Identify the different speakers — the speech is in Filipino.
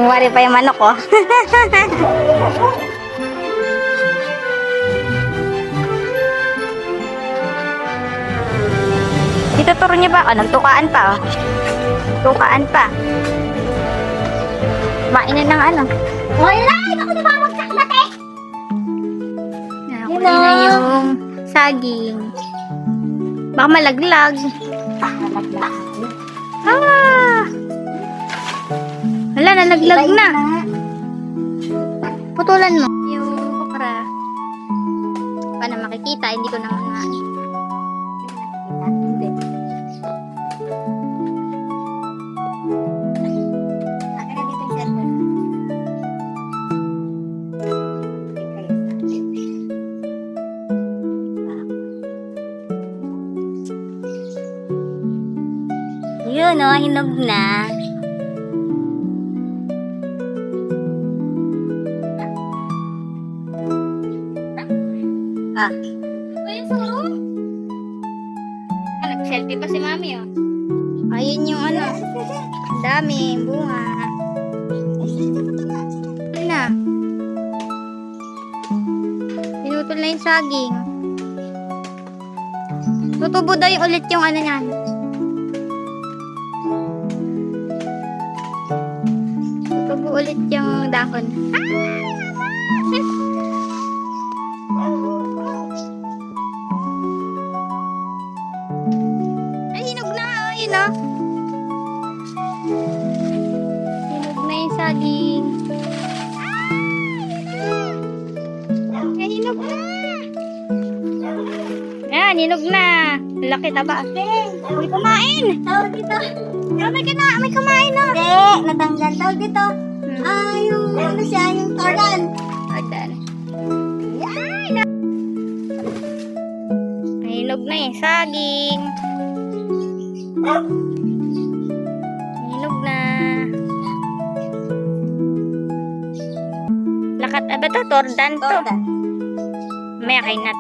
Speaker 1: Wari pa yung manok, oh. Ituturo niyo ba? Oh, nagtukaan pa, oh. Tukaan pa. Mainan ng ano.
Speaker 2: Wala! Ako na mamagsak na, te!
Speaker 1: Nakuha na yung saging. Baka malaglag. Ah! Wala, nalaglag na. Putulan mo. Yung okra. Paano makikita? Hindi ko naman nga. Hindi.
Speaker 2: Akin na dito yung cellphone.
Speaker 1: Yun, oh, hinog na. Ah.
Speaker 2: Uy, sarap!
Speaker 1: Nag-selfie pa si mami, oh. Ayun yung ano. Ang dami, bunga. Ano na? Pinutol na yung saging. Tutubo daw yung ulit yung ano niyan. Tutubo ulit yung dahon. Ay, hinog na. Ayun, oh. Hinog na yung saging. Ay, hinog na. Yan, hinog na. Laki taba. Uy, kumain.
Speaker 2: Tawag dito.
Speaker 1: May kumain, oh.
Speaker 2: Te, natanggal. Tawag dito. Yung ano siya, yung toran.
Speaker 1: Adan. Hinog na yung saging. Hinog na. Lakat, ba to? Tordan to.
Speaker 2: Toran.
Speaker 1: May kainat.